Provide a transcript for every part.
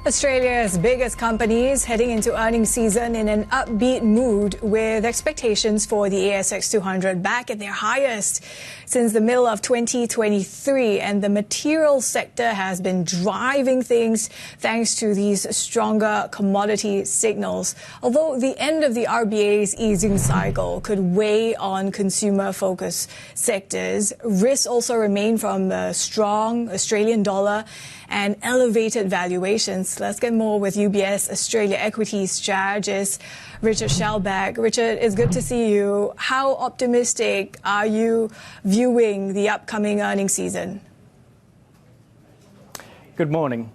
Australia's biggest companies heading into earnings season in an upbeat mood with expectations for the ASX 200 back at their highest since the middle of 2023. And the materials sector has been driving things thanks to these stronger commodity signals. Although the end of the RBA's easing cycle could weigh on consumer-focused sectors, risks also remain from the strong Australian dollar and elevated valuations. Let's get more with UBS Australia Equities strategist Richard Schellbach. Richard, it's good to see you. How optimistic are you viewing the upcoming earnings season? Good morning.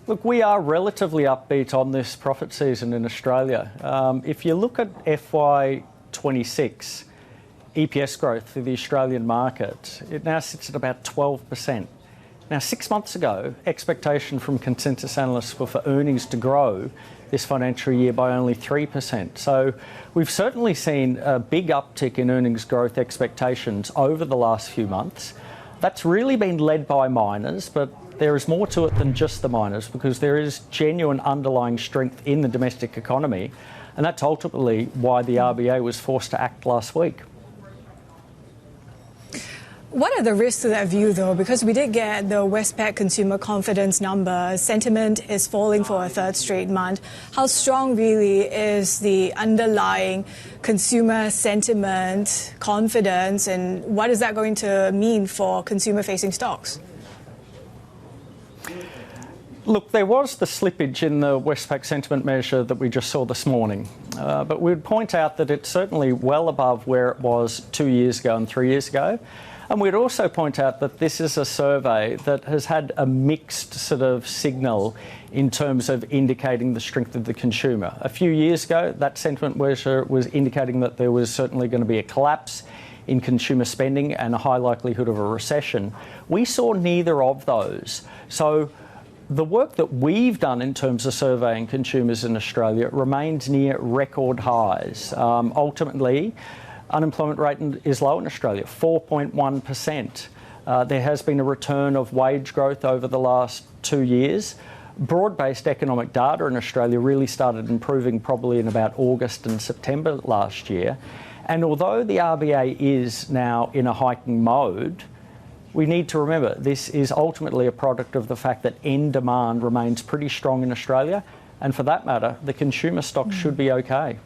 Look, we are relatively upbeat on this profit season in Australia. If you look at FY26 EPS growth for the Australian market, it now sits at about 12%. Now, 6 months ago, expectation from consensus analysts were for earnings to grow this financial year by only 3%. So we've certainly seen a big uptick in earnings growth expectations over the last few months. That's really been led by miners, but there is more to it than just the miners because there is genuine underlying strength in the domestic economy, and that's ultimately why the RBA was forced to act last week. What are the risks to that view, though? Because we did get the Westpac consumer confidence number. Sentiment is falling for a third straight month. How strong really is the underlying consumer sentiment, confidence, and what is that going to mean for consumer-facing stocks? Look, there was the slippage in the Westpac sentiment measure that we just saw this morning. But we would point out that it's certainly well above where it was 2 years ago and 3 years ago. And we'd also point out that this is a survey that has had a mixed sort of signal in terms of indicating the strength of the consumer. A few years ago, that sentiment measure was indicating that there was certainly going to be a collapse in consumer spending and a high likelihood of a recession. We saw neither of those. So the work that we've done in terms of surveying consumers in Australia remains near record highs. Ultimately, unemployment rate is low in Australia, 4.1%. There has been a return of wage growth over the last 2 years. Broad-based economic data in Australia really started improving probably in about August and September last year. And although the RBA is now in a hiking mode, we need to remember this is ultimately a product of the fact that end demand remains pretty strong in Australia. And for that matter, the consumer stocks should be okay.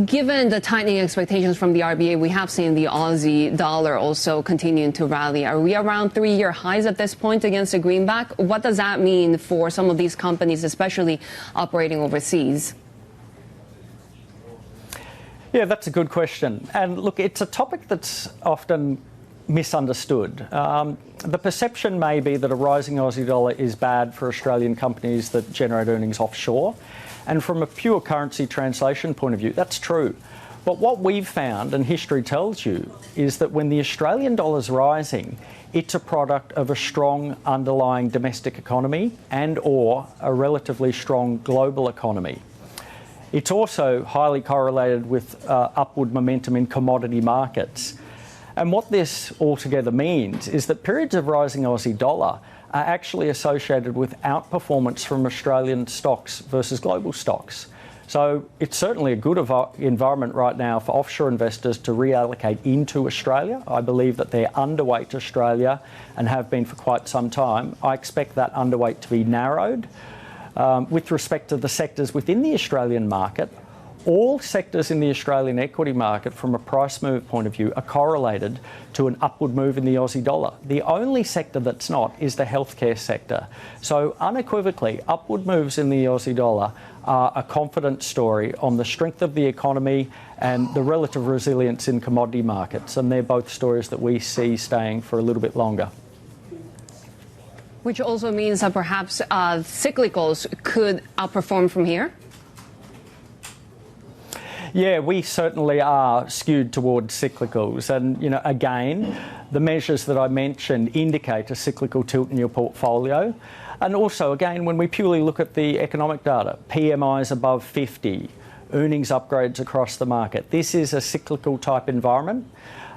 Given the tightening expectations from the RBA, we have seen the Aussie dollar also continuing to rally. Are we around 3-year highs at this point against the greenback? What does that mean for some of these companies, especially operating overseas? Yeah, that's a good question. And look, it's a topic that's often misunderstood. The perception may be that a rising Aussie dollar is bad for Australian companies that generate earnings offshore. And from a pure currency translation point of view, that's true. But what we've found, and history tells you, is that when the Australian dollar's rising, it's a product of a strong underlying domestic economy and or a relatively strong global economy. It's also highly correlated with upward momentum in commodity markets. And what this altogether means is that periods of rising Aussie dollar are actually associated with outperformance from Australian stocks versus global stocks. So it's certainly a good environment right now for offshore investors to reallocate into Australia. I believe that they're underweight Australia and have been for quite some time. I expect that underweight to be narrowed. With respect to the sectors within the Australian market, all sectors in the Australian equity market from a price move point of view are correlated to an upward move in the Aussie dollar. The only sector that's not is the healthcare sector. So unequivocally, upward moves in the Aussie dollar are a confidence story on the strength of the economy and the relative resilience in commodity markets. And they're both stories that we see staying for a little bit longer. Which also means that perhaps cyclicals could outperform from here? Yeah, we certainly are skewed towards cyclicals. And, you know, again, the measures that I mentioned indicate a cyclical tilt in your portfolio. And also, again, when we purely look at the economic data, PMIs above 50, earnings upgrades across the market, this is a cyclical type environment.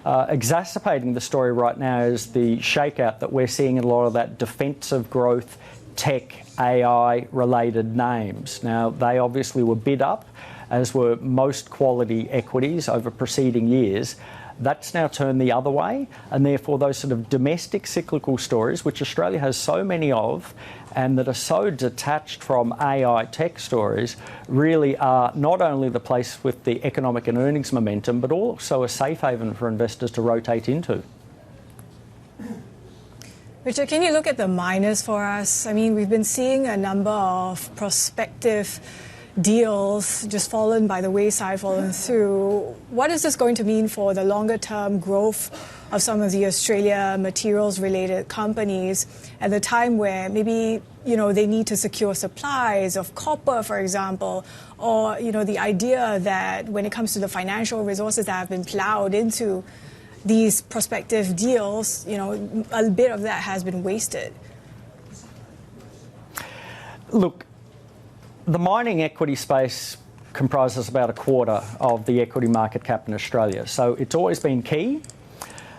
Exacerbating the story right now is the shakeout that we're seeing in a lot of that defensive growth, tech, AI-related names. Now, they obviously were bid up, as were most quality equities over preceding years. That's now turned the other way, and therefore those sort of domestic cyclical stories, which Australia has so many of, and that are so detached from AI tech stories, really are not only the place with the economic and earnings momentum, but also a safe haven for investors to rotate into. Richard, can you look at the minors for us? I mean, we've been seeing a number of prospective deals just fallen by the wayside, fallen through. What is this going to mean for the longer-term growth of some of the Australia materials-related companies at the time where maybe, they need to secure supplies of copper, for example, or, the idea that when it comes to the financial resources that have been plowed into these prospective deals, a bit of that has been wasted? Look, the mining equity space comprises about a quarter of the equity market cap in Australia, so it's always been key.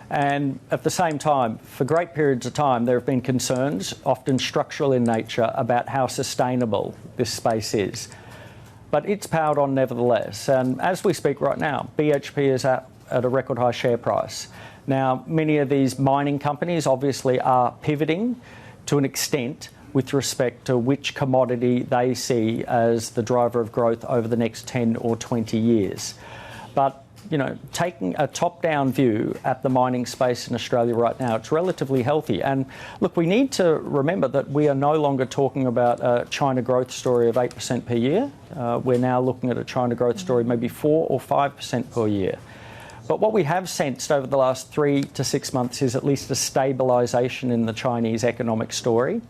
And at the same time, for great periods of time, there have been concerns, often structural in nature, about how sustainable this space is. But it's powered on nevertheless. And as we speak right now, BHP is at a record high share price. Now, many of these mining companies obviously are pivoting to an extent with respect to which commodity they see as the driver of growth over the next 10 or 20 years. But, taking a top-down view at the mining space in Australia right now, it's relatively healthy. And look, we need to remember that we are no longer talking about a China growth story of 8% per year. We're now looking at a China growth story maybe 4 or 5% per year. But what we have sensed over the last 3 to 6 months is at least a stabilisation in the Chinese economic story.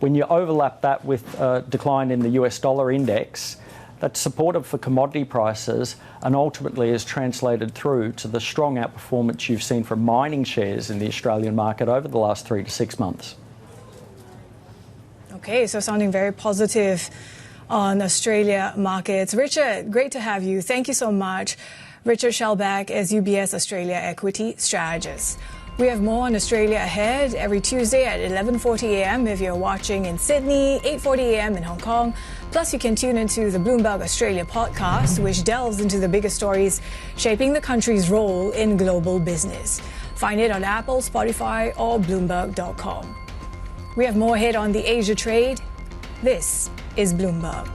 When you overlap that with a decline in the US dollar index, that's supportive for commodity prices and ultimately is translated through to the strong outperformance you've seen from mining shares in the Australian market over the last 3 to 6 months. Okay, so sounding very positive on Australia markets. Richard, great to have you. Thank you so much. Richard Schellbach is UBS Australia Equity Strategist. We have more on Australia ahead every Tuesday at 11:40 a.m. if you're watching in Sydney, 8:40 a.m. in Hong Kong. Plus, you can tune into the Bloomberg Australia podcast, which delves into the biggest stories shaping the country's role in global business. Find it on Apple, Spotify, or Bloomberg.com. We have more ahead on the Asia trade. This is Bloomberg.